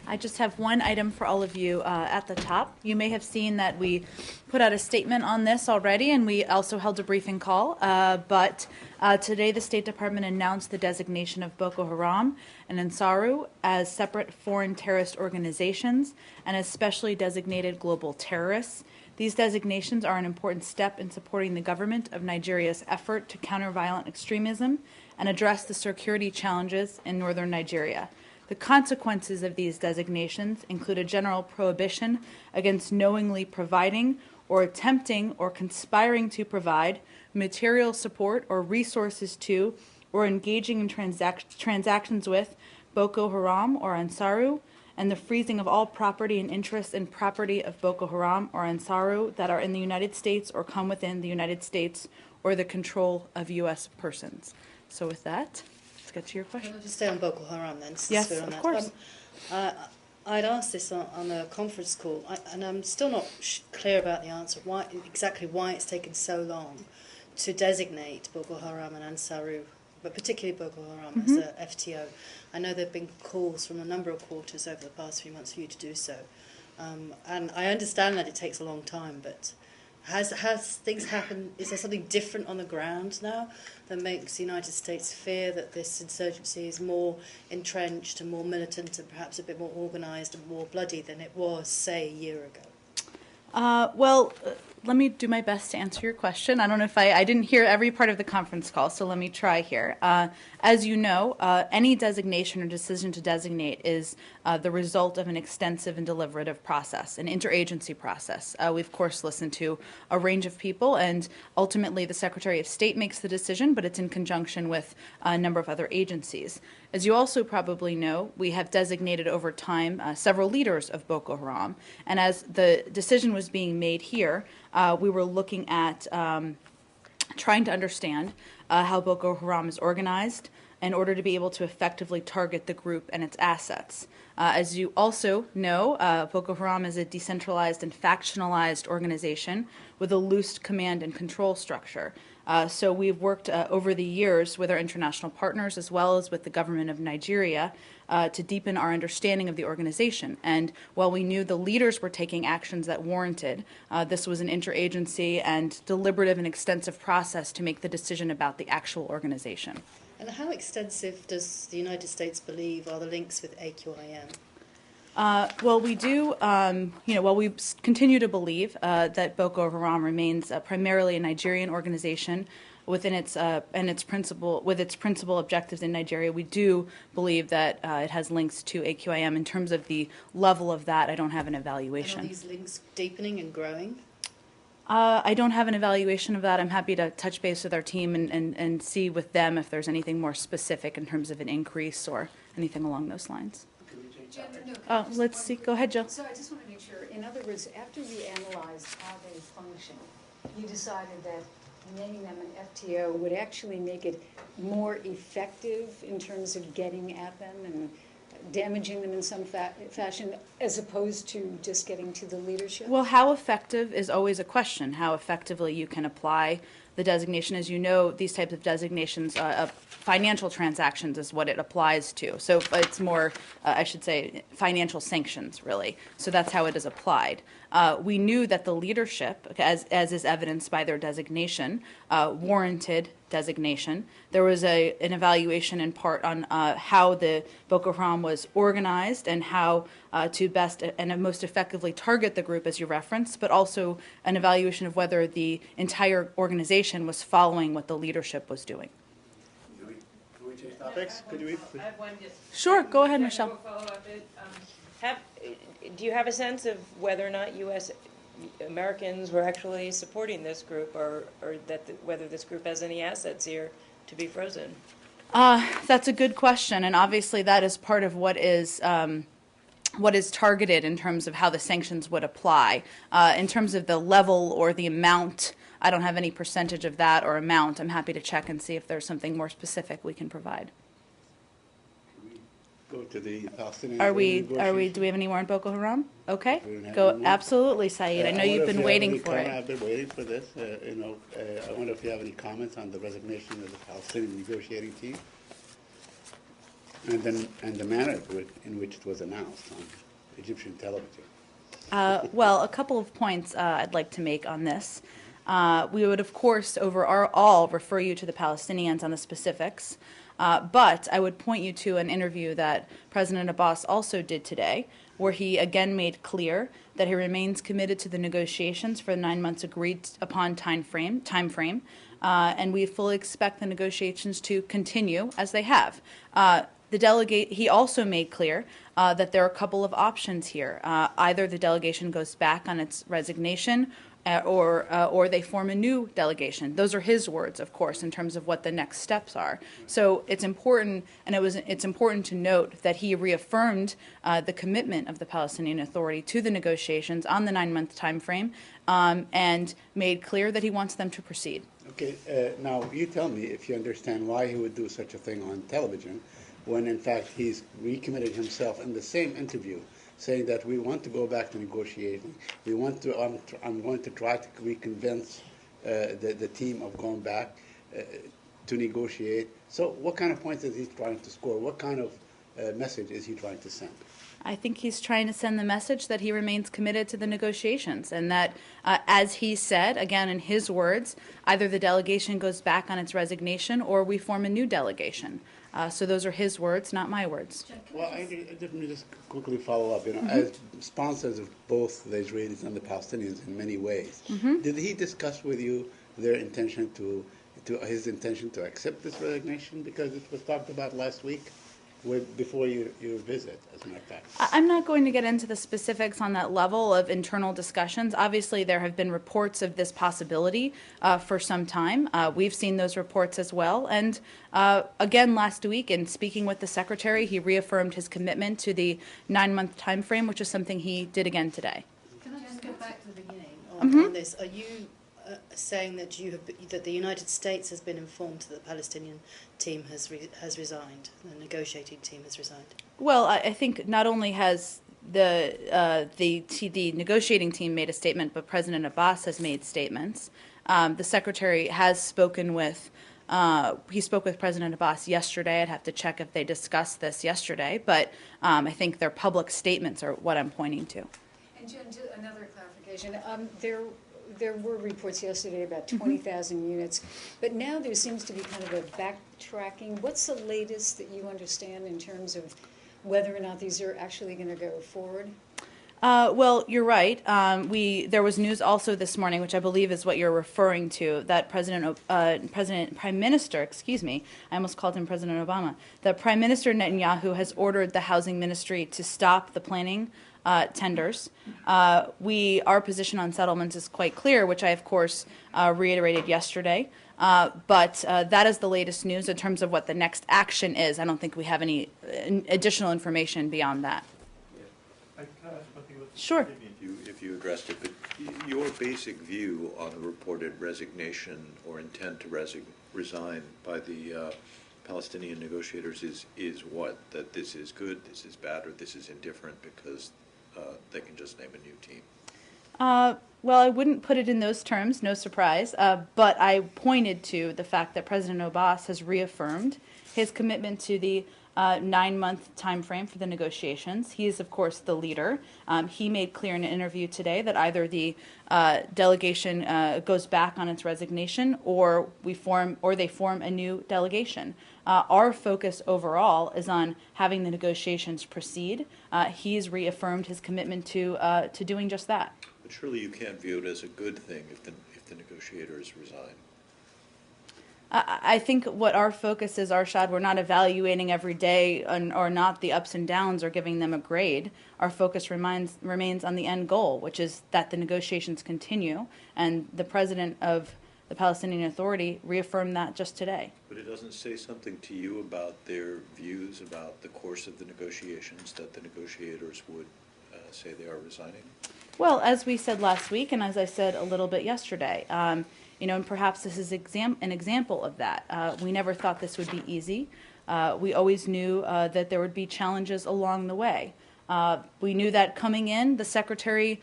I just have one item for all of you at the top. You may have seen that we put out a statement on this already, and we also held a briefing call. But today the State Department announced the designation of Boko Haram and Ansaru as separate foreign terrorist organizations and as specially designated global terrorists. These designations are an important step in supporting the government of Nigeria's effort to counter violent extremism and address the security challenges in northern Nigeria. The consequences of these designations include a general prohibition against knowingly providing or attempting or conspiring to provide material support or resources to or engaging in transactions with Boko Haram or Ansaru, and the freezing of all property and interest in property of Boko Haram or Ansaru that are in the United States or come within the United States or the control of U.S. persons. So with that, let's get to your question. Can I just stay on Boko Haram then? Yes, of course. I'd asked this on a conference call, and I'm still not clear about the answer, exactly why it's taken so long to designate Boko Haram and Ansaru, but particularly Boko Haram as a FTO. I know there have been calls from a number of quarters over the past few months for you to do so. And I understand that it takes a long time, but has things happened? Is there something different on the ground now that makes the United States fear that this insurgency is more entrenched and more militant and perhaps a bit more organised and more bloody than it was, say, a year ago? Let me do my best to answer your question. I don't know if I didn't hear every part of the conference call, so let me try here. As you know, any designation or decision to designate is the result of an extensive and deliberative process, an interagency process. We, of course, listen to a range of people, and ultimately the Secretary of State makes the decision, but it's in conjunction with a number of other agencies. As you also probably know, we have designated over time several leaders of Boko Haram, and as the decision was being made here, we were looking at trying to understand how Boko Haram is organized in order to be able to effectively target the group and its assets. As you also know, Boko Haram is a decentralized and factionalized organization with a loose command and control structure. So we've worked over the years with our international partners as well as with the government of Nigeria to deepen our understanding of the organization. And while we knew the leaders were taking actions that warranted, this was an interagency and deliberative and extensive process to make the decision about the actual organization. And how extensive does the United States believe are the links with AQIM? We do, we continue to believe that Boko Haram remains primarily a Nigerian organization within its principal objectives in Nigeria. We do believe that it has links to AQIM. In terms of the level of that, I don't have an evaluation. And are these links deepening and growing? I don't have an evaluation of that. I'm happy to touch base with our team and see with them if there's anything more specific in terms of an increase or anything along those lines. Let's see. Go ahead, Jill. So I just want to make sure, in other words, after you analyzed how they function, you decided that naming them an FTO would actually make it more effective in terms of getting at them and damaging them in some fashion, as opposed to just getting to the leadership? Well, how effective is always a question. How effectively you can apply the designation. As you know, these types of designations, financial transactions is what it applies to. So it's more, I should say, financial sanctions, really. So that's how it is applied. We knew that the leadership, as is evidenced by their designation, warranted designation. There was an evaluation in part on how the Boko Haram was organized and how to best and most effectively target the group, as you referenced, but also an evaluation of whether the entire organization was following what the leadership was doing. Can we change topics? Could you I have one just. Sure, go ahead, Michelle. Do you have a sense of whether or not U.S. Americans were actually supporting this group, or whether this group has any assets here to be frozen? That's a good question, and obviously that is part of what is targeted in terms of how the sanctions would apply. In terms of the level or the amount, I don't have any percentage of that or amount. I'm happy to check and see if there's something more specific we can provide. Go to the Palestinian. Do we have any more on Boko Haram? Okay, go absolutely, Saeed. I know you've been waiting for it. I've been waiting for this. I wonder if you have any comments on the resignation of the Palestinian negotiating team. And the manner in which it was announced on Egyptian television. Well, a couple of points I'd like to make on this. We would, of course, overall refer you to the Palestinians on the specifics, but I would point you to an interview that President Abbas also did today, where he again made clear that he remains committed to the negotiations for the 9 months agreed upon time frame, and we fully expect the negotiations to continue as they have. He also made clear that there are a couple of options here. Either the delegation goes back on its resignation, or they form a new delegation. Those are his words, of course, in terms of what the next steps are. So it's important, and it's important to note that he reaffirmed the commitment of the Palestinian Authority to the negotiations on the 9-month time frame, and made clear that he wants them to proceed. Okay, now you tell me if you understand why he would do such a thing on television, when in fact he's recommitted himself in the same interview, saying that we want to go back to negotiating. We want to. I'm going to try to reconvince the team of going back to negotiate. So, what kind of points is he trying to score? What kind of message is he trying to send? I think he's trying to send the message that he remains committed to the negotiations, and that, as he said, again in his words, either the delegation goes back on its resignation or we form a new delegation. So those are his words, not my words. Well, let me just quickly follow up. As sponsors of both the Israelis and the Palestinians in many ways, did he discuss with you their intention his intention to accept this resignation? Because it was talked about last week, before your visit, as a matter of fact. I'm not going to get into the specifics on that level of internal discussions. Obviously, there have been reports of this possibility for some time. We've seen those reports as well. And again, last week, in speaking with the Secretary, he reaffirmed his commitment to the 9-month time frame, which is something he did again today. Can I just go back to the beginning on this? Are you saying that that the United States has been informed that the Palestinian team has resigned, the negotiating team has resigned? Well, I think not only has the negotiating team made a statement, but President Abbas has made statements. The Secretary has spoken with. He spoke with President Abbas yesterday. I'd have to check if they discussed this yesterday, but I think their public statements are what I'm pointing to. And Jen, another clarification. There were reports yesterday about 20,000 units, but now there seems to be kind of a backtracking. What's the latest that you understand in terms of whether or not these are actually going to go forward? Well, you're right. There was news also this morning, which I believe is what you're referring to, that Prime Minister, excuse me, I almost called him President Obama, that Prime Minister Netanyahu has ordered the Housing Ministry to stop the planning tenders. Our position on settlements is quite clear, which I, of course, reiterated yesterday. But that is the latest news in terms of what the next action is. I don't think we have any additional information beyond that. Can I ask one thing? Sure. If you addressed it, but your basic view on the reported resignation or intent to resign by the Palestinian negotiators is what? That this is good, this is bad, or this is indifferent because they can just name a new team? Well, I wouldn't put it in those terms, no surprise, but I pointed to the fact that President Abbas has reaffirmed his commitment to the 9-month time frame for the negotiations. He is, of course, the leader. He made clear in an interview today that either the delegation goes back on its resignation, or they form a new delegation. Our focus overall is on having the negotiations proceed. He's reaffirmed his commitment to doing just that. But surely you can't view it as a good thing if the negotiators resign. I think what our focus is, Arshad, we're not evaluating every day or not the ups and downs or giving them a grade. Our focus remains on the end goal, which is that the negotiations continue, and the president of the Palestinian Authority reaffirmed that just today. But it doesn't say something to you about their views about the course of the negotiations, that the negotiators would say they are resigning? Well, as we said last week, and as I said a little bit yesterday, and perhaps this is an example of that. We never thought this would be easy. We always knew that there would be challenges along the way. We knew that coming in, the Secretary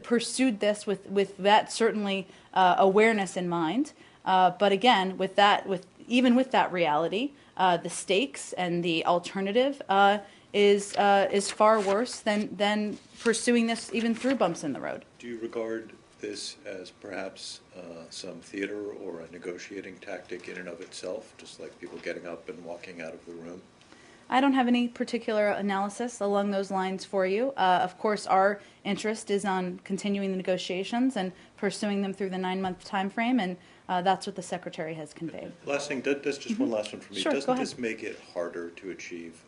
pursued this with that certainly awareness in mind. But again, even with that reality, the stakes and the alternative is far worse than pursuing this even through bumps in the road. Do you regard this as perhaps some theater or a negotiating tactic in and of itself, just like people getting up and walking out of the room? I don't have any particular analysis along those lines for you. Of course, our interest is on continuing the negotiations and pursuing them through the 9-month time frame, and that's what the Secretary has conveyed. Last thing, that's just one last one for me. Sure, go Doesn't ahead. this make it harder to achieve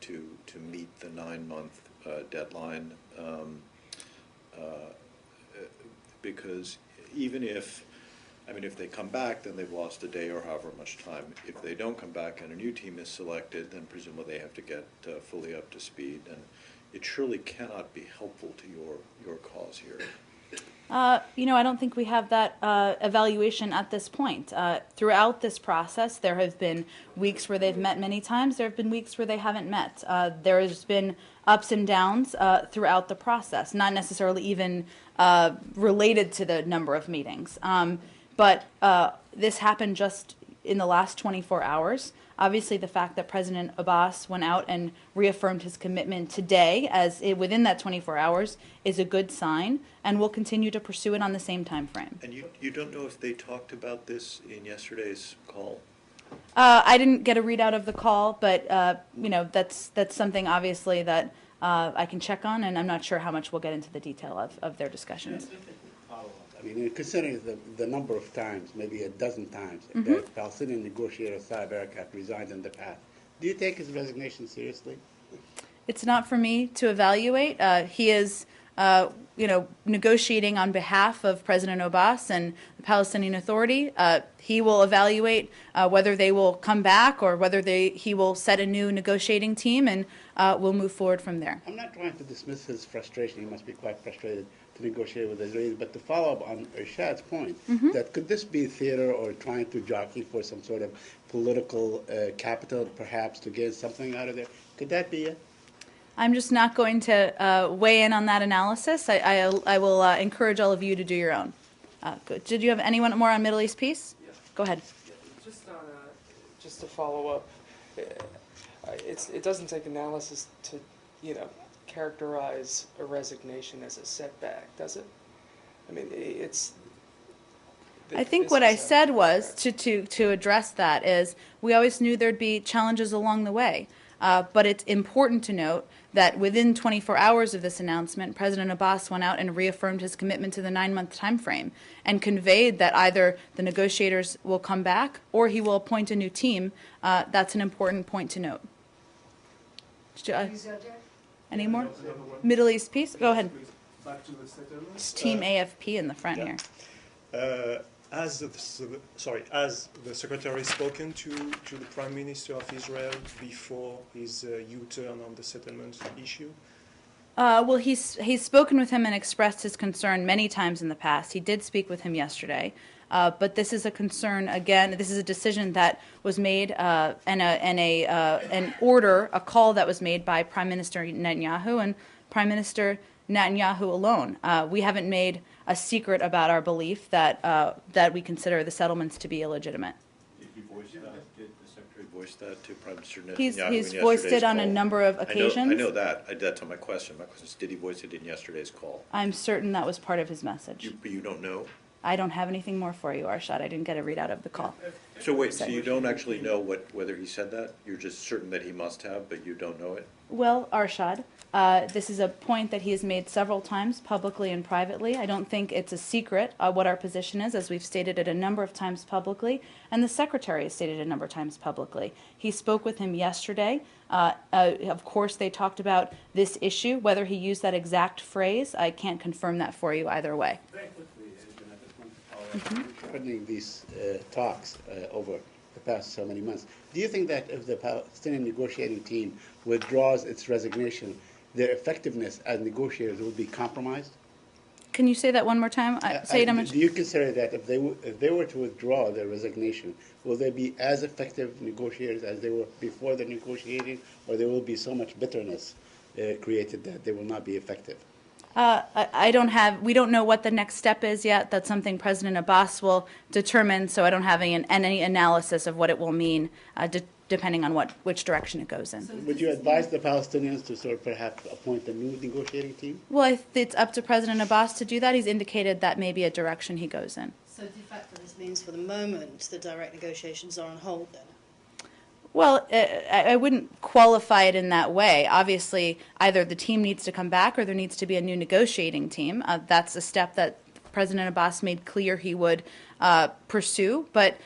to meet the 9-month deadline? Because even if they come back, then they've lost a day or however much time. If they don't come back and a new team is selected, then presumably they have to get fully up to speed, and it surely cannot be helpful to your cause here. I don't think we have that evaluation at this point. Throughout this process, there have been weeks where they've met many times. There have been weeks where they haven't met. There has been ups and downs throughout the process, not necessarily even related to the number of meetings. But this happened just in the last 24 hours. Obviously, the fact that President Abbas went out and reaffirmed his commitment today, within that 24 hours, is a good sign, and we'll continue to pursue it on the same time frame. And you don't know if they talked about this in yesterday's call? I didn't get a readout of the call, but that's something obviously that I can check on, and I'm not sure how much we'll get into the detail of their discussions. I mean, considering the number of times, maybe a dozen times, that Palestinian negotiator Saeb Erekat resigned in the past, do you take his resignation seriously? It's not for me to evaluate. He is, negotiating on behalf of President Abbas and the Palestinian Authority. He will evaluate whether they will come back or whether he will set a new negotiating team, and we'll move forward from there. I'm not trying to dismiss his frustration. He must be quite frustrated to negotiate with the Israelis. But to follow up on Irshad's point, that could this be theater or trying to jockey for some sort of political capital, perhaps, to get something out of there? Could that be it? I'm just not going to weigh in on that analysis. I will encourage all of you to do your own. Good. Did you have anyone more on Middle East peace? Yeah. Go ahead. Just to follow up, it doesn't take analysis to, characterize a resignation as a setback, does it? I mean, it's. I think what I said was to address that is we always knew there'd be challenges along the way. But it's important to note that within 24 hours of this announcement, President Abbas went out and reaffirmed his commitment to the 9-month time frame and conveyed that either the negotiators will come back or he will appoint a new team. That's an important point to note. Any more? Middle East peace? Go ahead. Back to the settlement. It's Team AFP in the front here. Has the Secretary spoken to the Prime Minister of Israel before his U-turn on the settlement issue? Well, he's spoken with him and expressed his concern many times in the past. He did speak with him yesterday. But this is a concern, again, this is a decision that was made an order, a call that was made by Prime Minister Netanyahu and Prime Minister Netanyahu alone. We haven't made a secret about our belief that we consider the settlements to be illegitimate. Did you voice that? Did the Secretary voice that to Prime Minister Netanyahu He's in voiced yesterday's it on a call? number of occasions. I know that. That's not my question. My question is, did he voice it in yesterday's call? I'm certain that was part of his message. But you don't know? I don't have anything more for you, Arshad. I didn't get a readout of the call. So wait, so you don't actually know whether he said that? You're just certain that he must have, but you don't know it? Well, Arshad, this is a point that he has made several times, publicly and privately. I don't think it's a secret what our position is, as we've stated it a number of times publicly, and the Secretary has stated it a number of times publicly. He spoke with him yesterday. Of course, they talked about this issue. Whether he used that exact phrase, I can't confirm that for you either way. Very quickly, Regarding these talks over the past so many months, do you think that if the Palestinian negotiating team withdraws its resignation, their effectiveness as negotiators will be compromised? Can you say that one more time? Say it. Do you consider that if they were to withdraw their resignation, will they be as effective negotiators as they were before the negotiating, or there will be so much bitterness created that they will not be effective? We don't know what the next step is yet. That's something President Abbas will determine, so I don't have any analysis of what it will mean, depending on which direction it goes in. Would you advise the Palestinians to sort of perhaps appoint a new negotiating team? Well, it's up to President Abbas to do that. He's indicated that may be a direction he goes in. So de facto, this means for the moment the direct negotiations are on hold then? Well, I wouldn't qualify it in that way. Obviously, either the team needs to come back or there needs to be a new negotiating team. That's a step that President Abbas made clear he would pursue. But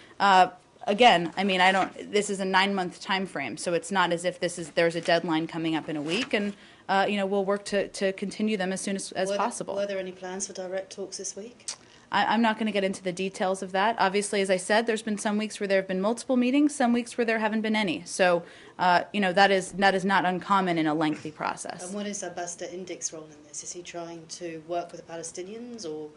again, I mean, this is a 9-month time frame, so it's not as if there's a deadline coming up in a week, and we'll work to continue them as soon as possible. Were there any plans for direct talks this week? I'm not going to get into the details of that. Obviously, as I said, there's been some weeks where there have been multiple meetings, some weeks where there haven't been any. So, that is not uncommon in a lengthy process. And what is Ambassador Indik's role in this? Is he trying to work with the Palestinians, or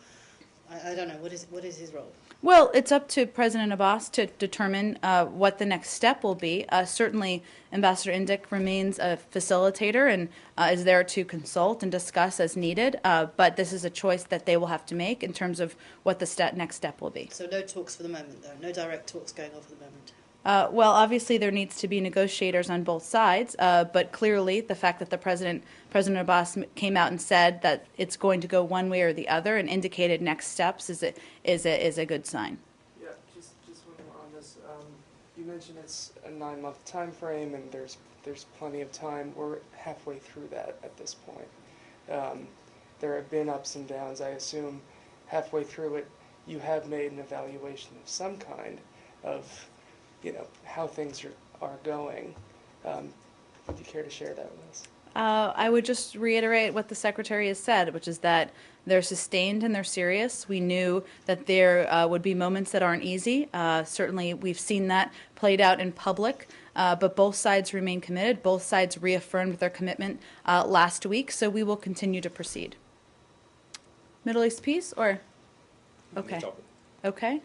I don't know, what is his role? Well, it's up to President Abbas to determine what the next step will be. Certainly, Ambassador Indik remains a facilitator and is there to consult and discuss as needed, but this is a choice that they will have to make in terms of what the next step will be. So no talks for the moment, though? No direct talks going on for the moment? Well, obviously there needs to be negotiators on both sides, but clearly the fact that President Abbas came out and said that it's going to go one way or the other and indicated next steps is a good sign. Yeah, just one more on this. You mentioned it's a 9-month time frame, and there's plenty of time. We're halfway through that at this point. There have been ups and downs. I assume halfway through it, you have made an evaluation of some kind of how things are going. Would you care to share that with us? I would just reiterate what the Secretary has said, which is that they're sustained and they're serious. We knew that there would be moments that aren't easy. Certainly, we've seen that played out in public, but both sides remain committed. Both sides reaffirmed their commitment last week, so we will continue to proceed. Middle East peace, or? Okay. Okay.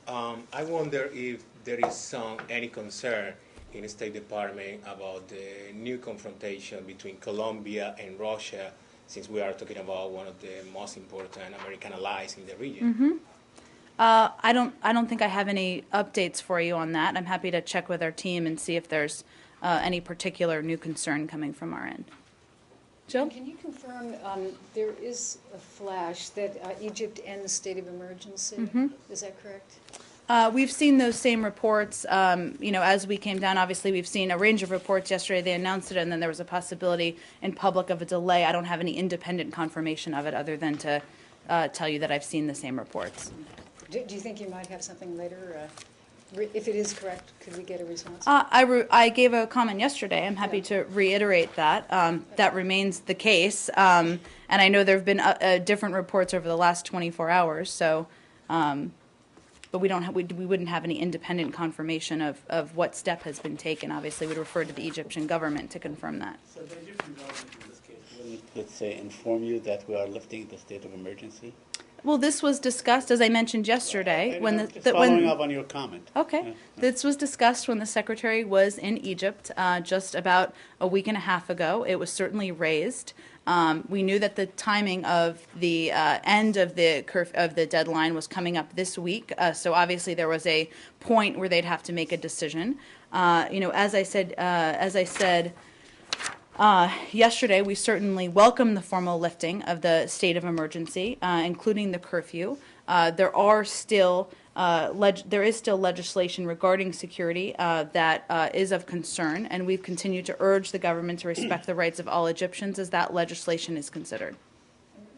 I wonder if there is any concern in the State Department about the new confrontation between Colombia and Russia, since we are talking about one of the most important American allies in the region. Mm-hmm. I don't think I have any updates for you on that. I'm happy to check with our team and see if there's any particular new concern coming from our end. Jill? Can you confirm there is a flash that Egypt ends state of emergency? Mm-hmm. Is that correct? We've seen those same reports. As we came down, obviously, we've seen a range of reports. Yesterday, they announced it, and then there was a possibility in public of a delay. I don't have any independent confirmation of it other than to tell you that I've seen the same reports. Do you think you might have something later? If it is correct, could we get a response? I gave a comment yesterday. I'm happy to reiterate that. That remains the case. And I know there have been different reports over the last 24 hours, so... but we wouldn't have any independent confirmation of what step has been taken. Obviously, we'd refer to the Egyptian government to confirm that. So the Egyptian government in this case wouldn't, let's say, inform you that we are lifting the state of emergency? Well, this was discussed, as I mentioned yesterday, following up on your comment. Okay. Yeah. This was discussed when the Secretary was in Egypt just about a week and a half ago. It was certainly raised. We knew that the timing of the end of the deadline was coming up this week, so obviously there was a point where they'd have to make a decision. As I said yesterday, we certainly welcome the formal lifting of the state of emergency, including the curfew. There is still legislation regarding security that is of concern, and we've continued to urge the government to respect the rights of all Egyptians as that legislation is considered.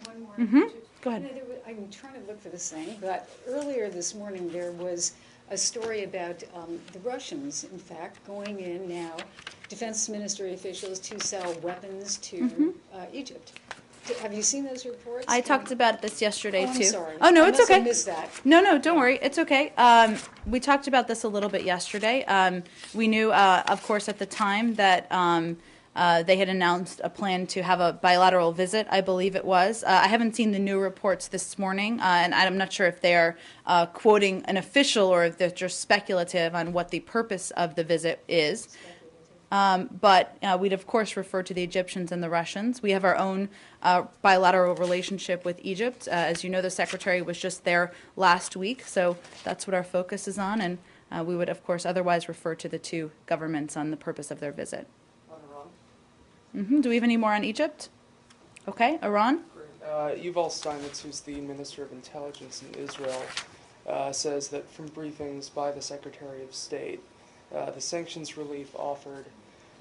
One more. Mm-hmm. Go ahead. I'm trying to look for this thing, but earlier this morning there was a story about the Russians, in fact, going in now, defense ministry officials, to sell weapons to Egypt. Have you seen those reports? I talked about this yesterday, too. I'm sorry. Oh, no, I it's must okay. have missed that. No, don't worry. It's okay. We talked about this a little bit yesterday. We knew, of course, at the time that they had announced a plan to have a bilateral visit, I believe it was. I haven't seen the new reports this morning, and I'm not sure if they're quoting an official or if they're just speculative on what the purpose of the visit is. But we'd, of course, refer to the Egyptians and the Russians. We have our own bilateral relationship with Egypt. As you know, the Secretary was just there last week, so that's what our focus is on. And we would, of course, otherwise refer to the two governments on the purpose of their visit. On Iran? Do we have any more on Egypt? Okay, Iran? Yuval Steinmetz, who's the Minister of Intelligence in Israel, says that from briefings by the Secretary of State, the sanctions relief offered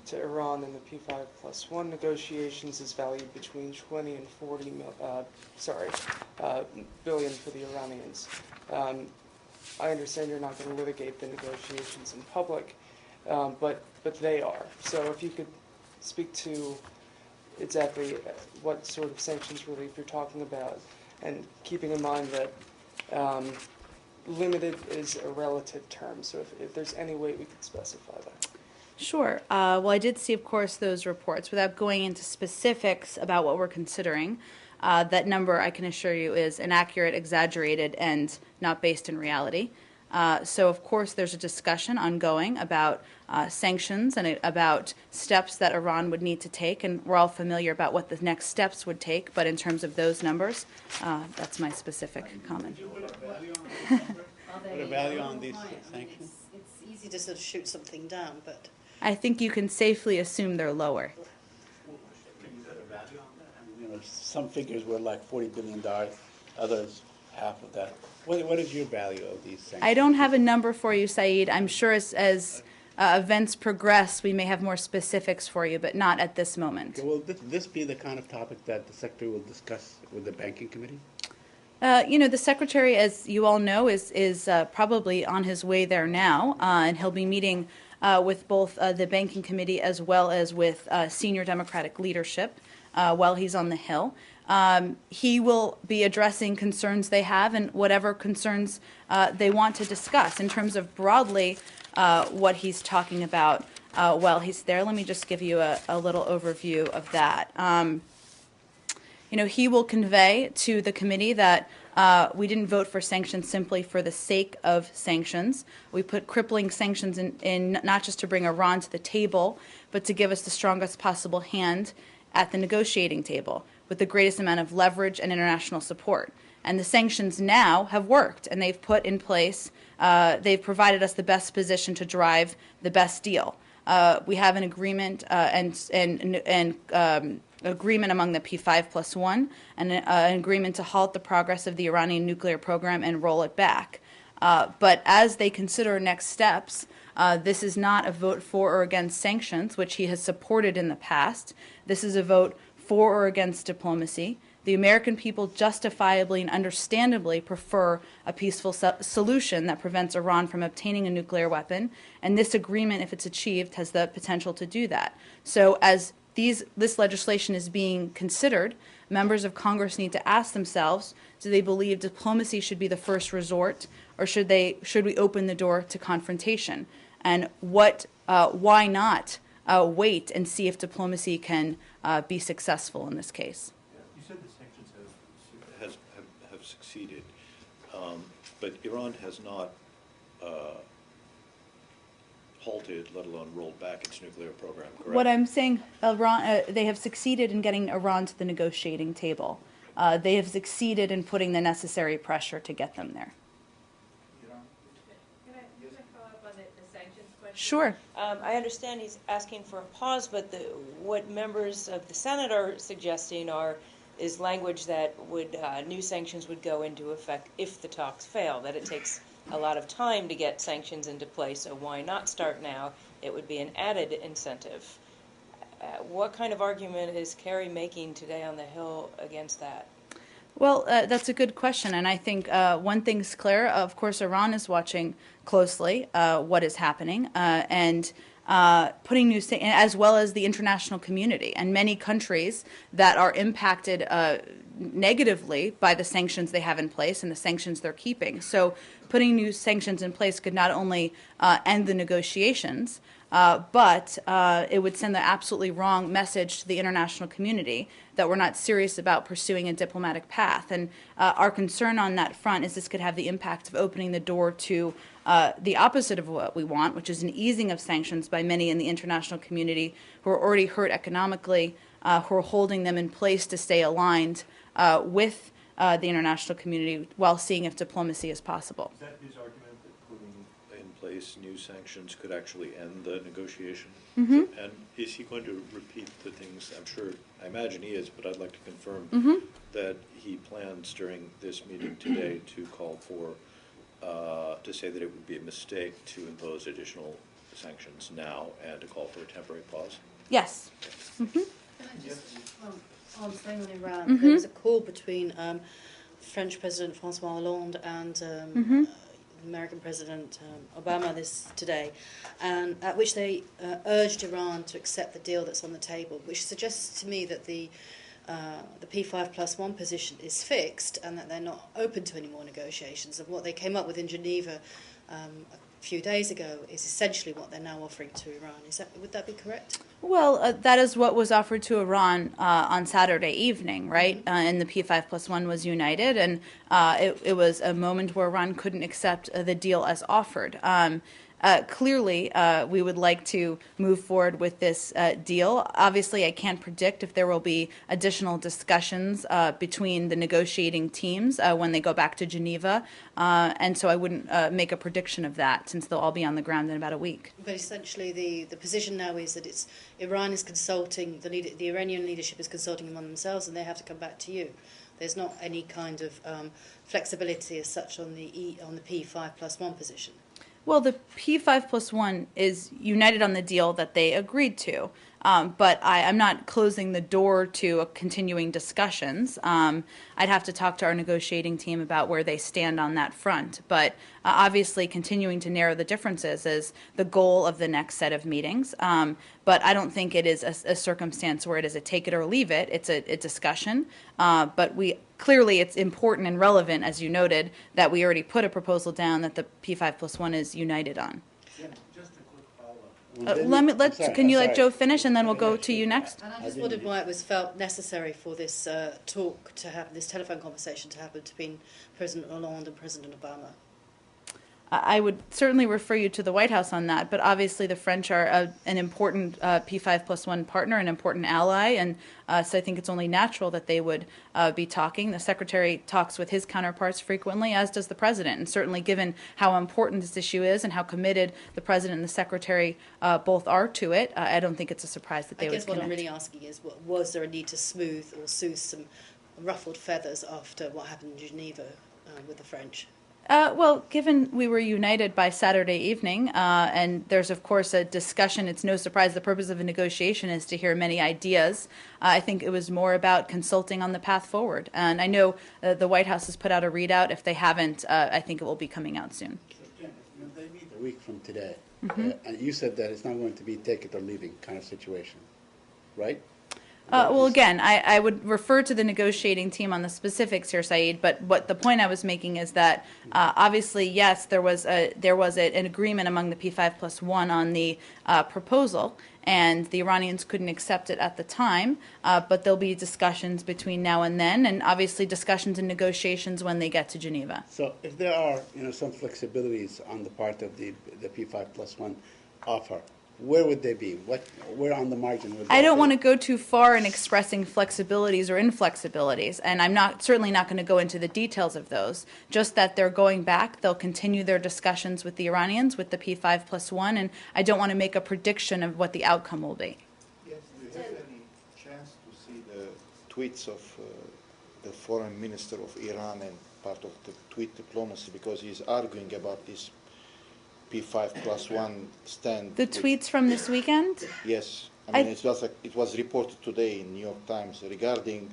to Iran in the P5+1 negotiations is valued between 20 and 40 billion for the Iranians. I understand you're not going to litigate the negotiations in public, but they are. So if you could speak to exactly what sort of sanctions relief you're talking about, and keeping in mind that limited is a relative term, so if there's any way we could specify that. Sure. Well, I did see, of course, those reports. Without going into specifics about what we're considering, that number, I can assure you, is inaccurate, exaggerated, and not based in reality. So, of course, there's a discussion ongoing about sanctions and about steps that Iran would need to take, and we're all familiar about what the next steps would take, but in terms of those numbers, that's my specific comment. Put a value on these sanctions? It's easy to sort of shoot something down, but I think you can safely assume they're lower. Can you put a value on that? I mean, some figures were like $40 billion, others half of that. What is your value of these sanctions? I don't have a number for you, Saeed. I'm sure as events progress, we may have more specifics for you, but not at this moment. Okay, will this be the kind of topic that the Secretary will discuss with the Banking Committee? The Secretary, as you all know, is probably on his way there now, and he'll be meeting with both the Banking Committee as well as with senior Democratic leadership while he's on the Hill. He will be addressing concerns they have and whatever concerns they want to discuss. In terms of broadly what he's talking about while he's there, let me just give you a little overview of that. He will convey to the committee that we didn't vote for sanctions simply for the sake of sanctions. We put crippling sanctions in not just to bring Iran to the table, but to give us the strongest possible hand at the negotiating table with the greatest amount of leverage and international support. And the sanctions now have worked, and they've put in place, they've provided us the best position to drive the best deal. We have an agreement agreement among the P5+1 and an agreement to halt the progress of the Iranian nuclear program and roll it back. But as they consider next steps, this is not a vote for or against sanctions, which he has supported in the past. This is a vote for or against diplomacy. The American people justifiably and understandably prefer a peaceful solution that prevents Iran from obtaining a nuclear weapon, and this agreement, if it's achieved, has the potential to do that. So as this legislation is being considered, members of Congress need to ask themselves, do they believe diplomacy should be the first resort, or should we open the door to confrontation? And why not wait and see if diplomacy can be successful in this case? You said the sanctions have succeeded, but Iran has not halted, let alone rolled back its nuclear program, correct? What I'm saying, Iran, they have succeeded in getting Iran to the negotiating table. They have succeeded in putting the necessary pressure to get them there. Can I follow up on the sanctions question? Sure. I understand he's asking for a pause, but what members of the Senate are suggesting is language that new sanctions would go into effect if the talks fail, that it takes a lot of time to get sanctions into place, so why not start now? It would be an added incentive. What kind of argument is Kerry making today on the Hill against that? Well, that's a good question, and I think one thing's clear. Of course, Iran is watching closely what is happening, and putting new, as well as the international community, and many countries that are impacted negatively by the sanctions they have in place and the sanctions they're keeping. So putting new sanctions in place could not only end the negotiations, but it would send the absolutely wrong message to the international community that we're not serious about pursuing a diplomatic path. And our concern on that front is this could have the impact of opening the door to the opposite of what we want, which is an easing of sanctions by many in the international community who are already hurt economically, who are holding them in place to stay aligned with the international community while seeing if diplomacy is possible. Is that his argument that putting in place new sanctions could actually end the negotiation? Mm-hmm. And is he going to repeat the things, I imagine he is, but I'd like to confirm Mm-hmm. that he plans during this meeting today to call for, to say that it would be a mistake to impose additional sanctions now and to call for a temporary pause? Yes. Mm-hmm. Can I just, on staying on Iran, Mhm. there was a call between French President Francois Hollande and American President Obama today, and at which they urged Iran to accept the deal that's on the table, which suggests to me that the P5+1 position is fixed and that they're not open to any more negotiations. And what they came up with in Geneva a few days ago is essentially what they're now offering to Iran. Would that be correct? Well, that is what was offered to Iran on Saturday evening, right? And the P5+1 was united, and it was a moment where Iran couldn't accept the deal as offered. Clearly, we would like to move forward with this deal. Obviously, I can't predict if there will be additional discussions between the negotiating teams when they go back to Geneva, and so I wouldn't make a prediction of that since they'll all be on the ground in about a week. But essentially, the position now is that Iran is consulting, the Iranian leadership is consulting among themselves, and they have to come back to you. There's not any kind of flexibility as such on the P5+1 position. Well, the P5+1 is united on the deal that they agreed to, but I'm not closing the door to continuing discussions. I'd have to talk to our negotiating team about where they stand on that front, but obviously continuing to narrow the differences is the goal of the next set of meetings, but I don't think it is a circumstance where it is a take it or leave it. It's a discussion, but clearly it's important and relevant, as you noted, that we already put a proposal down that the P5+1 is united on. Yeah, just a quick follow-up. Can you let Joe finish, and then we'll go to you next? And I just wondered why it was felt necessary for this talk to happen, this telephone conversation to happen between President Hollande and President Obama. I would certainly refer you to the White House on that, but obviously the French are an important P5+1 partner, an important ally, and so I think it's only natural that they would be talking. The Secretary talks with his counterparts frequently, as does the President, and certainly given how important this issue is and how committed the President and the Secretary both are to it, I don't think it's a surprise that they would connect. I guess what I'm really asking is, was there a need to soothe some ruffled feathers after what happened in Geneva with the French? Well, given we were united by Saturday evening, and there's, of course, a discussion, it's no surprise the purpose of a negotiation is to hear many ideas. I think it was more about consulting on the path forward. And I know the White House has put out a readout. If they haven't, I think it will be coming out soon. Jen, if they meet a week from today, and you said that it's not going to be take it or leaving kind of situation, right? Well, again, I would refer to the negotiating team on the specifics here, Saeed. But what the point I was making is that obviously, yes, there was an agreement among the P5+1 on the proposal, and the Iranians couldn't accept it at the time. But there'll be discussions between now and then, and obviously discussions and negotiations when they get to Geneva. So, if there are some flexibilities on the part of the P5+1 offer, where would they be? Where on the margin would they I don't be? want to go too far in expressing flexibilities or inflexibilities, and I'm certainly not going to go into the details of those. Just that they're going back, they'll continue their discussions with the Iranians, with the P5+1, and I don't want to make a prediction of what the outcome will be. Yes, do you have any chance to see the tweets of the foreign minister of Iran and part of the tweet diplomacy, because he's arguing about this P5+1 stand? The tweets from this weekend? Yes. I mean, it was reported today in New York Times regarding,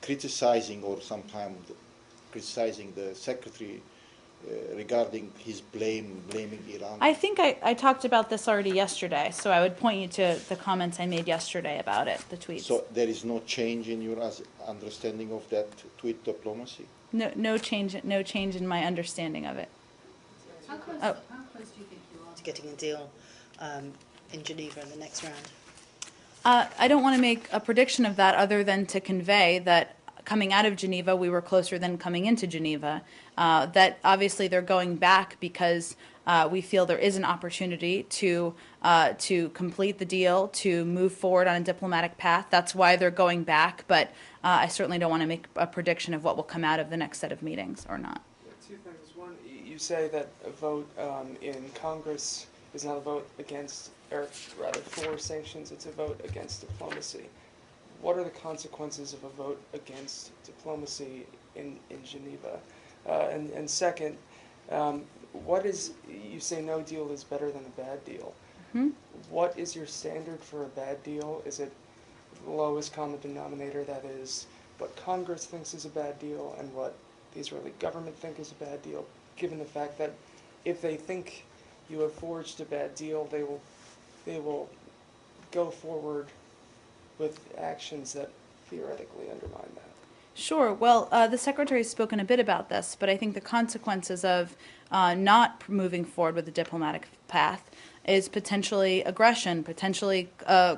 criticizing or sometimes criticizing the secretary regarding his blaming Iran. I think I talked about this already yesterday, so I would point you to the comments I made yesterday about it, the tweets. So there is no change in your understanding of that tweet diplomacy? No change in my understanding of it. How close do you think you are to getting a deal in Geneva in the next round? I don't want to make a prediction of that other than to convey that coming out of Geneva, we were closer than coming into Geneva. That obviously they're going back because we feel there is an opportunity to complete the deal, to move forward on a diplomatic path. That's why they're going back, but I certainly don't want to make a prediction of what will come out of the next set of meetings or not. Two things. One, you say that a vote in Congress is not a vote against, or rather for sanctions, it's a vote against diplomacy. What are the consequences of a vote against diplomacy in Geneva? And second, what is, you say no deal is better than a bad deal. Mm-hmm. What is your standard for a bad deal? Is it the lowest common denominator, that is what Congress thinks is a bad deal and what the Israeli government think is a bad deal, given the fact that if they think you have forged a bad deal, they will go forward with actions that theoretically undermine that? Sure. Well, the Secretary has spoken a bit about this, but I think the consequences of not moving forward with the diplomatic path is potentially aggression, potentially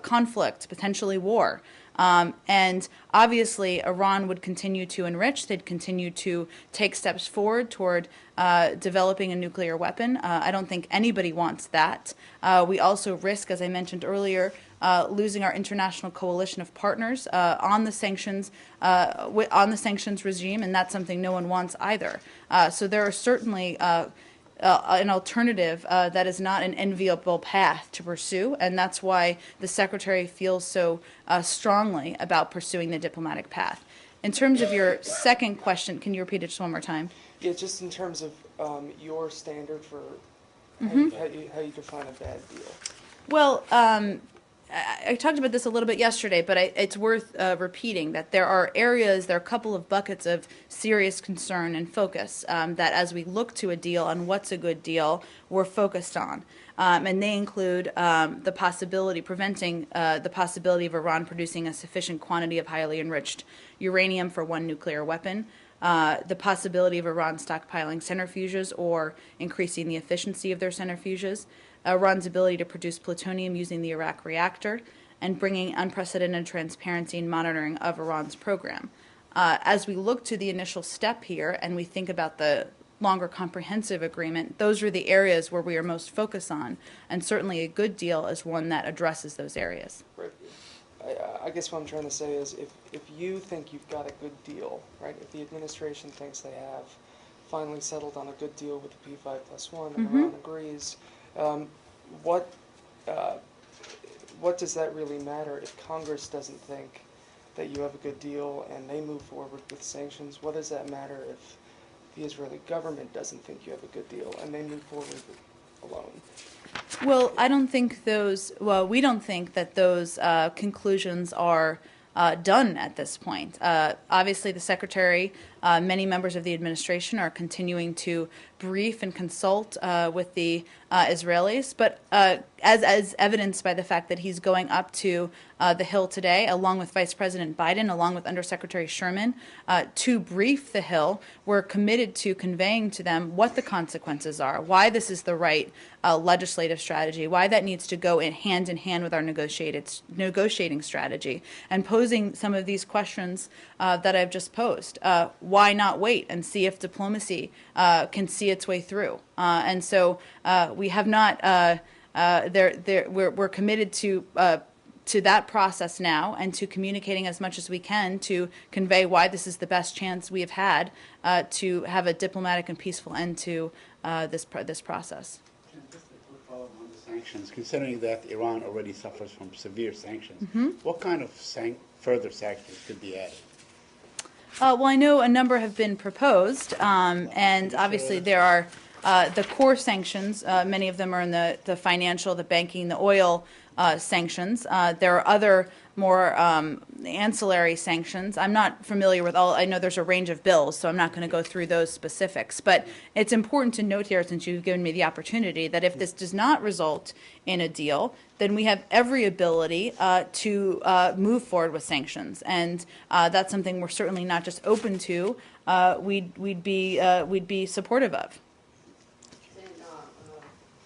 conflict, potentially war. And obviously, Iran would continue to enrich. They'd continue to take steps forward toward developing a nuclear weapon. I don't think anybody wants that. We also risk, as I mentioned earlier, losing our international coalition of partners on the sanctions regime, and that's something no one wants either. So there are certainly an alternative that is not an enviable path to pursue, and that's why the Secretary feels so strongly about pursuing the diplomatic path. In terms of your second question, can you repeat it just one more time? Yeah, just in terms of your standard for how you define a bad deal. Well, I talked about this a little bit yesterday, but it's worth repeating that there are areas, there are a couple of buckets of serious concern and focus that as we look to a deal on what's a good deal, we're focused on. And they include the possibility, preventing the possibility of Iran producing a sufficient quantity of highly enriched uranium for one nuclear weapon, the possibility of Iran stockpiling centrifuges or increasing the efficiency of their centrifuges, Iran's ability to produce plutonium using the Iraq reactor, and bringing unprecedented transparency and monitoring of Iran's program. As we look to the initial step here and we think about the longer comprehensive agreement, those are the areas where we are most focused on, and certainly a good deal is one that addresses those areas. Right. I guess what I'm trying to say is if you think you've got a good deal, right, if the administration thinks they have finally settled on a good deal with the P5+1 and Iran agrees, what does that really matter if Congress doesn't think that you have a good deal and they move forward with sanctions? What does that matter if the Israeli government doesn't think you have a good deal and they move forward alone? Well, I don't think we don't think that those conclusions are done at this point. Obviously, the Secretary, many members of the administration are continuing to brief and consult with the Israelis, but as evidenced by the fact that he's going up to the Hill today, along with Vice President Biden, along with Undersecretary Sherman, to brief the Hill, we're committed to conveying to them what the consequences are, why this is the right legislative strategy, why that needs to go in hand with our negotiating strategy, and posing some of these questions that I've just posed. Why not wait and see if diplomacy can see its way through? And so we have not. We're committed to that process now, and to communicating as much as we can to convey why this is the best chance we have had to have a diplomatic and peaceful end to this process. Just a quick follow-up on the sanctions. Considering that Iran already suffers from severe sanctions, what kind of further sanctions could be added? Well, I know a number have been proposed, and obviously there are the core sanctions. Many of them are in the financial, the banking, the oil sanctions. There are other more ancillary sanctions. I'm not familiar with all. I know there's a range of bills, so I'm not going to go through those specifics. But it's important to note here, since you've given me the opportunity, that if this does not result in a deal, then we have every ability to move forward with sanctions, and that's something we're certainly not just open to. We'd be supportive of.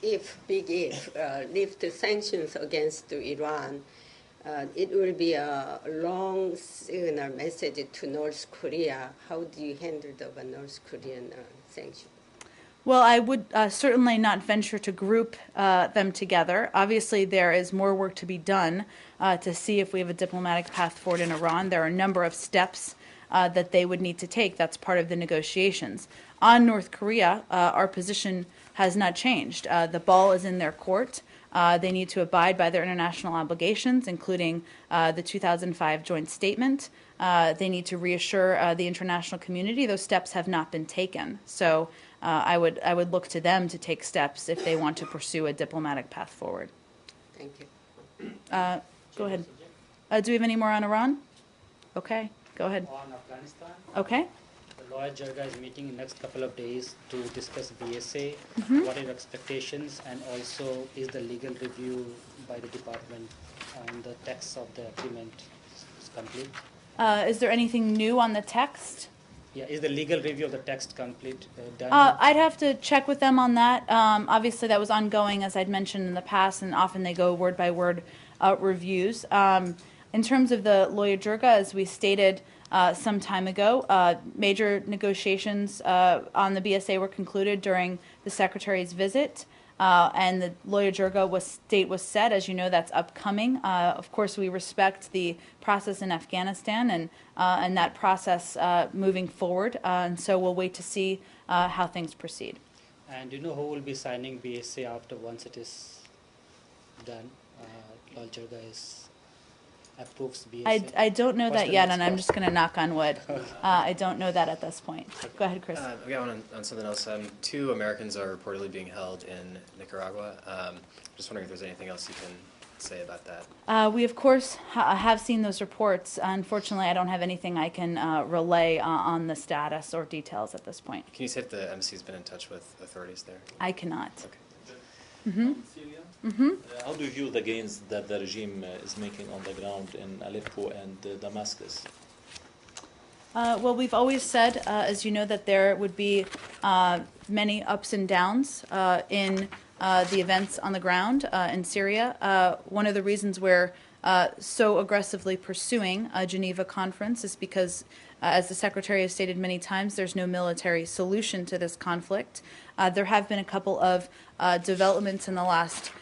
big if, lift sanctions against Iran, it will be a long signal message to North Korea. How do you handle the North Korean sanctions? Well, I would certainly not venture to group them together. Obviously, there is more work to be done to see if we have a diplomatic path forward in Iran. There are a number of steps that they would need to take. That's part of the negotiations. On North Korea, our position has not changed. The ball is in their court. They need to abide by their international obligations, including the 2005 joint statement. They need to reassure the international community those steps have not been taken. So I would look to them to take steps if they want to pursue a diplomatic path forward. Thank you. Go ahead. Do we have any more on Iran? Okay, go ahead. On Afghanistan, Okay. the Lawyer Jirga is meeting in the next couple of days to discuss BSA. What are your expectations, and also is the legal review by the department on the text of the agreement complete? Is there anything new on the text? Yeah, is the legal review of the text complete, done? I'd have to check with them on that. Obviously, that was ongoing, as I'd mentioned in the past, and often they go word by word reviews. In terms of the Lawyer Jirga, as we stated some time ago, major negotiations on the BSA were concluded during the Secretary's visit. And the Lawyer Jirga date was set. As you know, that's upcoming. Of course, we respect the process in Afghanistan and that process moving forward. And so we'll wait to see how things proceed. And do you know who will be signing BSA after once it is done? Lawyer Jirga approves BSA? I don't know What's that the yet, next and I'm step? just going to knock on wood. I don't know that at this point. Go ahead, Chris. I got one on something else. 2 Americans are reportedly being held in Nicaragua. Just wondering if there's anything else you can say about that. We, of course, have seen those reports. Unfortunately, I don't have anything I can relay on the status or details at this point. Can you say if the embassy's been in touch with authorities there? I cannot. Okay. Syria? How do you view the gains that the regime is making on the ground in Aleppo and Damascus? Well, we've always said, as you know, that there would be many ups and downs in the events on the ground in Syria. One of the reasons we're so aggressively pursuing a Geneva conference is because, as the Secretary has stated many times, there's no military solution to this conflict. There have been a couple of developments in the last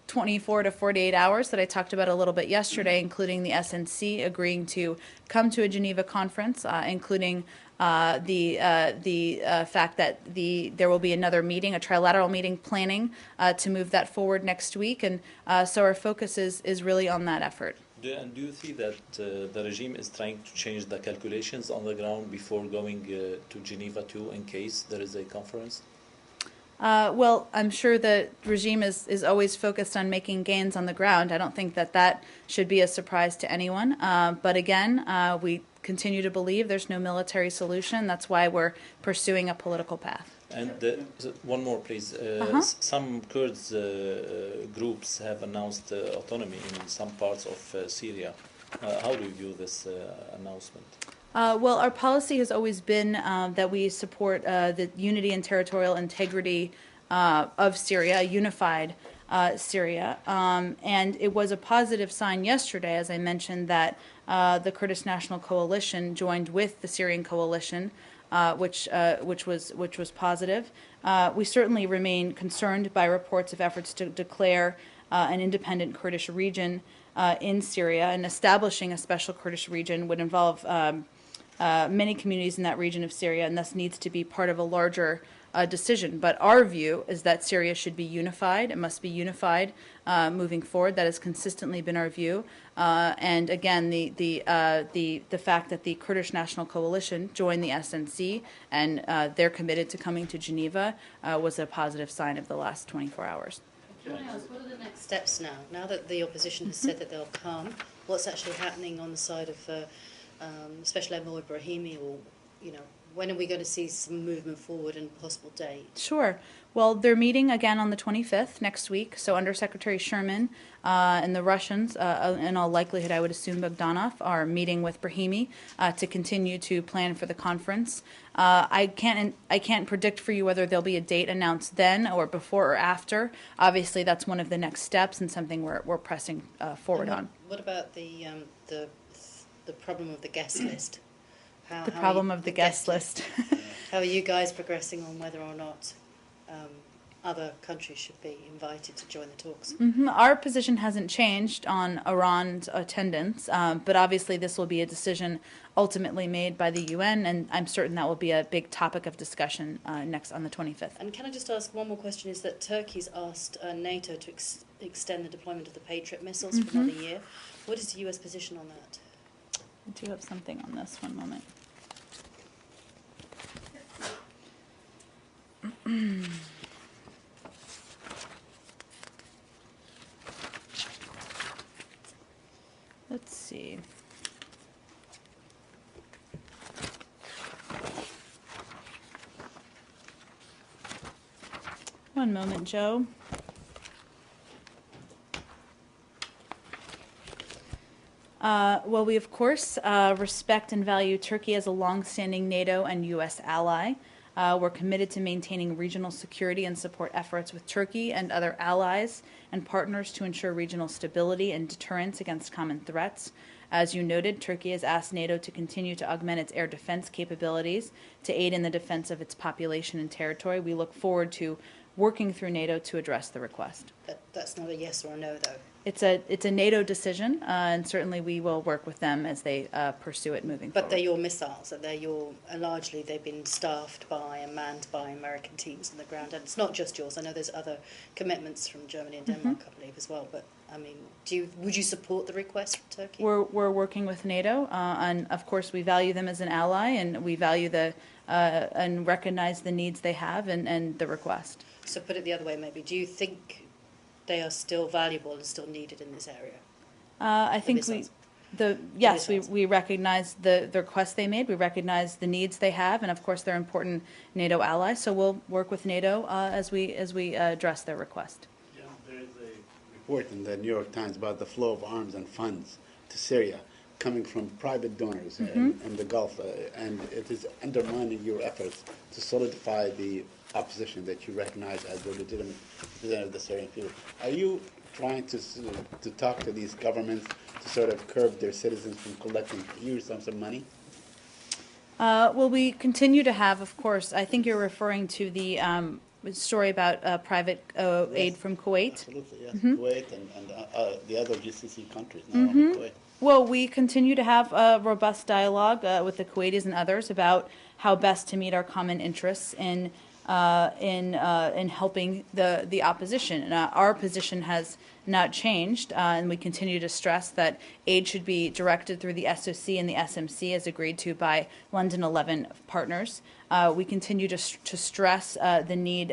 24 to 48 hours that I talked about a little bit yesterday, including the SNC agreeing to come to a Geneva conference, including the fact that there will be another meeting, a trilateral meeting planning to move that forward next week. And so our focus is really on that effort. And do you see that the regime is trying to change the calculations on the ground before going to Geneva too, in case there is a conference? Well, I'm sure the regime is always focused on making gains on the ground. I don't think that should be a surprise to anyone. But again, we continue to believe there's no military solution. That's why we're pursuing a political path. And one more, please. Some Kurds groups have announced autonomy in some parts of Syria. How do you view this announcement? Well, our policy has always been that we support the unity and territorial integrity of Syria, unified Syria. And it was a positive sign yesterday, as I mentioned, that the Kurdish National Coalition joined with the Syrian coalition, which was positive. We certainly remain concerned by reports of efforts to declare an independent Kurdish region in Syria, and establishing a special Kurdish region would involve many communities in that region of Syria, and thus needs to be part of a larger decision. But our view is that Syria should be unified. It must be unified moving forward. That has consistently been our view. And again, the fact that the Kurdish National Coalition joined the SNC and they're committed to coming to Geneva was a positive sign of the last 24 hours. Can I ask, what are the next steps now? Now that the opposition has said that they'll come, what's actually happening on the side of Special Envoy Brahimi, or when are we going to see some movement forward and possible date? Sure. Well, they're meeting again on the 25th next week. So Undersecretary Sherman and the Russians, in all likelihood, I would assume Bogdanov, are meeting with Brahimi to continue to plan for the conference. I can't predict for you whether there'll be a date announced then or before or after. Obviously, that's one of the next steps and something we're pressing forward on. What about the problem of the guest list? The problem of the guest list. How are you guys progressing on whether or not other countries should be invited to join the talks? Our position hasn't changed on Iran's attendance, but obviously this will be a decision ultimately made by the UN, and I'm certain that will be a big topic of discussion next on the 25th. And can I just ask one more question, is that Turkey's asked NATO to extend the deployment of the Patriot missiles for another year. What is the US position on that? I do have something on this, one moment. Let's see. One moment, Joe. Well, we of course respect and value Turkey as a long-standing NATO and U.S. ally. We're committed to maintaining regional security and support efforts with Turkey and other allies and partners to ensure regional stability and deterrence against common threats. As you noted, Turkey has asked NATO to continue to augment its air defense capabilities to aid in the defense of its population and territory. We look forward to working through NATO to address the request. That's not a yes or a no, though. It's a NATO decision, and certainly we will work with them as they pursue it moving forward. But they're your missiles, and largely they've been staffed by and manned by American teams on the ground, and it's not just yours. I know there's other commitments from Germany and Denmark, I believe, as well. But I mean, would you support the request from Turkey? We're working with NATO, and of course we value them as an ally, and we value and recognize the needs they have and the request. So put it the other way, maybe. Do you think they are still valuable and still needed in this area? I think we recognize the request they made. We recognize the needs they have, and of course they're important NATO allies. So we'll work with NATO as we address their request. Yeah, there is a report in the New York Times about the flow of arms and funds to Syria coming from private donors in the Gulf, and it is undermining your efforts to solidify the opposition that you recognize as the legitimate representative of the Syrian people. Are you trying to talk to these governments to sort of curb their citizens from collecting huge sums of money? Well, we continue to have, of course, I think you're referring to the story about private aid from Kuwait. Absolutely, yes. Kuwait and the other GCC countries, not only Kuwait. Well, we continue to have a robust dialogue with the Kuwaitis and others about how best to meet our common interests in helping the opposition. And our position has not changed, and we continue to stress that aid should be directed through the SOC and the SMC as agreed to by London 11 partners. We continue to stress the need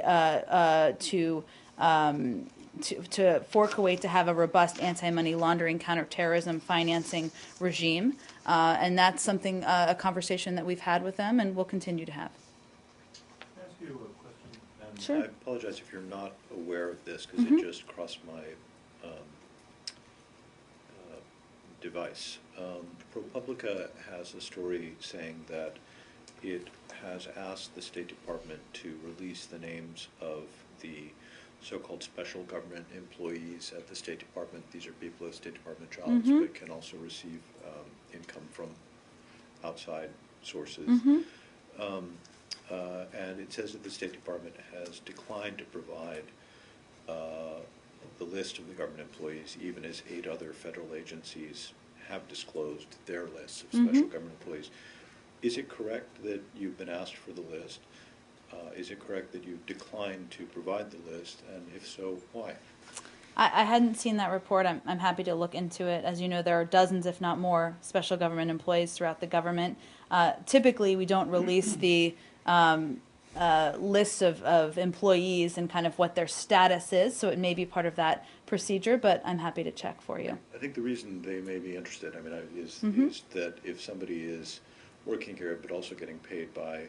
for Kuwait to have a robust anti-money laundering, counterterrorism financing regime, and that's something, a conversation that we've had with them and will continue to have. Sure. I apologize if you're not aware of this, because it just crossed my device. ProPublica has a story saying that it has asked the State Department to release the names of the so-called special government employees at the State Department. These are people with State Department jobs, but can also receive income from outside sources. And it says that the State Department has declined to provide the list of the government employees, even as 8 other federal agencies have disclosed their lists of special government employees. Is it correct that you've been asked for the list? Is it correct that you've declined to provide the list? And if so, why? I hadn't seen that report. I'm happy to look into it. As you know, there are dozens, if not more, special government employees throughout the government. Typically, we don't release the lists of employees and kind of what their status is, so it may be part of that procedure, but I'm happy to check for you. I think the reason they may be interested, is that if somebody is working here, but also getting paid by,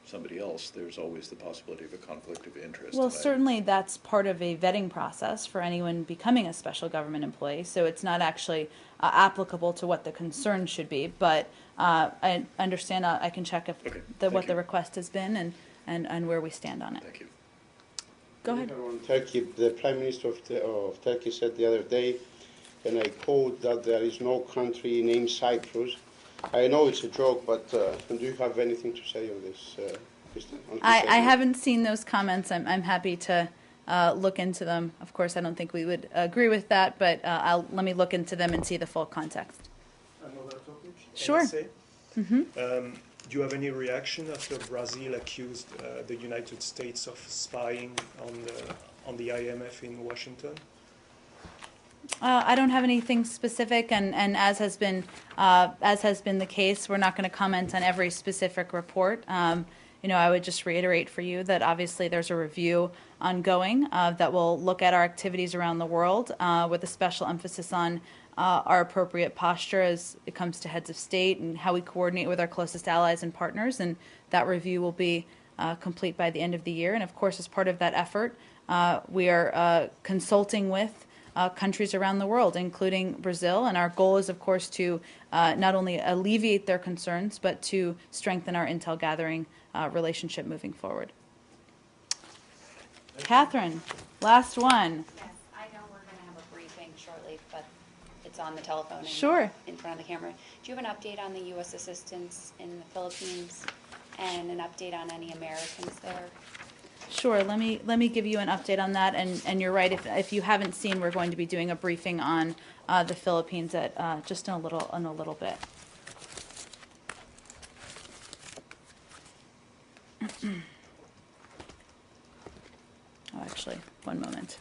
somebody else, there's always the possibility of a conflict of interest. Well, certainly that's part of a vetting process for anyone becoming a special government employee, so it's not actually applicable to what the concern should be, but I understand, I can check if what the request has been and where we stand on it. Thank you. Go ahead. On Turkey, the Prime Minister of Turkey said the other day, and I quote, that there is no country named Cyprus. I know it's a joke, but do you have anything to say on this, Kristen? I haven't seen those comments. I'm happy to look into them. Of course, I don't think we would agree with that, but let me look into them and see the full context. Another topic? Sure. Do you have any reaction after Brazil accused the United States of spying on the IMF in Washington? I don't have anything specific, and as has been the case, we're not going to comment on every specific report. I would just reiterate for you that obviously there's a review ongoing that will look at our activities around the world with a special emphasis on our appropriate posture as it comes to heads of state and how we coordinate with our closest allies and partners, and that review will be complete by the end of the year. And of course, as part of that effort, we are consulting with countries around the world, including Brazil, and our goal is, of course, to not only alleviate their concerns, but to strengthen our intel gathering relationship moving forward. Catherine, last one. Yes, I know we're going to have a briefing shortly, but it's on the telephone and sure. In front of the camera. Do you have an update on the U.S. assistance in the Philippines and an update on any Americans there? Sure. Let me give you an update on that. And you're right. If you haven't seen, we're going to be doing a briefing on the Philippines at just in a little bit. Oh, actually, one moment.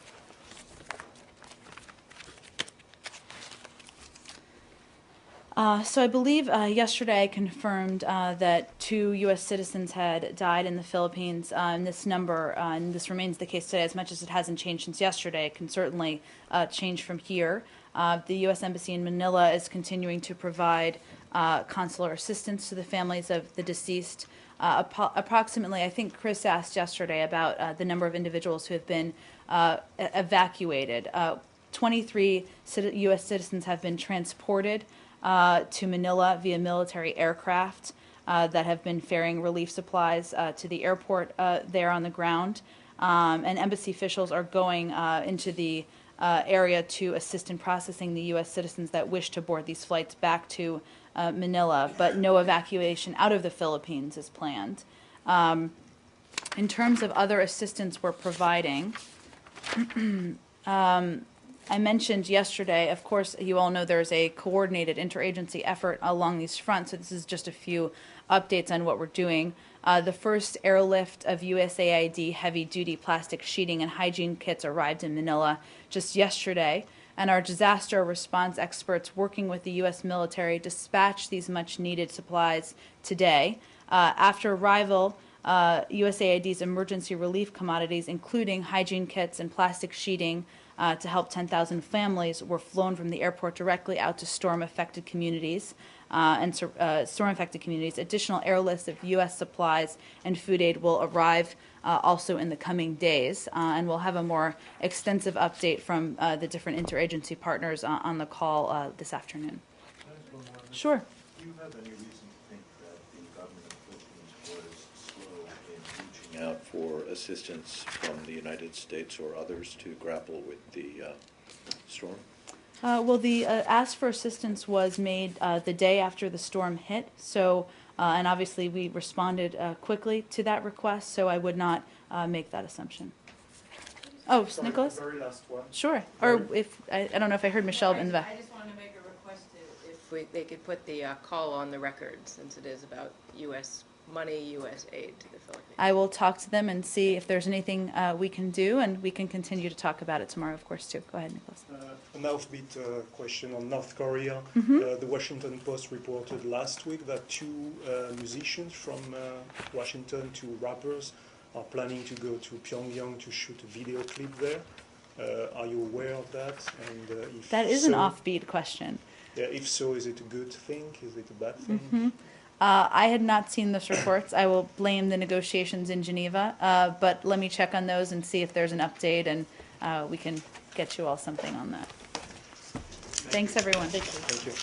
So I believe yesterday I confirmed that 2 U.S. citizens had died in the Philippines, and this number, and this remains the case today, as much as it hasn't changed since yesterday. It can certainly change from here. The U.S. Embassy in Manila is continuing to provide consular assistance to the families of the deceased. Approximately, I think Chris asked yesterday about the number of individuals who have been evacuated. 23 U.S. citizens have been transported to Manila via military aircraft that have been ferrying relief supplies to the airport there on the ground. And embassy officials are going into the area to assist in processing the U.S. citizens that wish to board these flights back to Manila, but no evacuation out of the Philippines is planned. In terms of other assistance we're providing, I mentioned yesterday, of course, you all know there's a coordinated interagency effort along these fronts, so this is just a few updates on what we're doing. The first airlift of USAID heavy-duty plastic sheeting and hygiene kits arrived in Manila just yesterday, and our disaster response experts working with the U.S. military dispatched these much-needed supplies today. After arrival, USAID's emergency relief commodities, including hygiene kits and plastic sheeting, to help 10,000 families, were flown from the airport directly out to storm-affected communities. Storm-affected communities. Additional airlifts of U.S. supplies and food aid will arrive also in the coming days, and we'll have a more extensive update from the different interagency partners on the call this afternoon. Sure. Do you have any reason to think that the government of the Philippines was slow in reaching out for assistance from the United States or others to grapple with the storm? Well, the ask for assistance was made the day after the storm hit, so and obviously we responded quickly to that request, so I would not make that assumption. Oh, Sorry, Nicholas? Very last one. Sure. Or if I don't know if I heard Michelle in the back. I just wanted to make a request if they could put the call on the record, since it is about U.S. money, U.S. aid to the Philippines. I will talk to them and see if there's anything we can do, and we can continue to talk about it tomorrow, of course, too. Go ahead, Nicholas. An offbeat question on North Korea. Mhm. The Washington Post reported last week that 2 musicians from Washington, 2 rappers, are planning to go to Pyongyang to shoot a video clip there. Are you aware of that? And if That is so, an offbeat question. If so, is it a good thing? Is it a bad thing? Mm-hmm. I had not seen those reports. I will blame the negotiations in Geneva, but let me check on those and see if there's an update, and we can get you all something on that. Thanks, everyone. Thank you.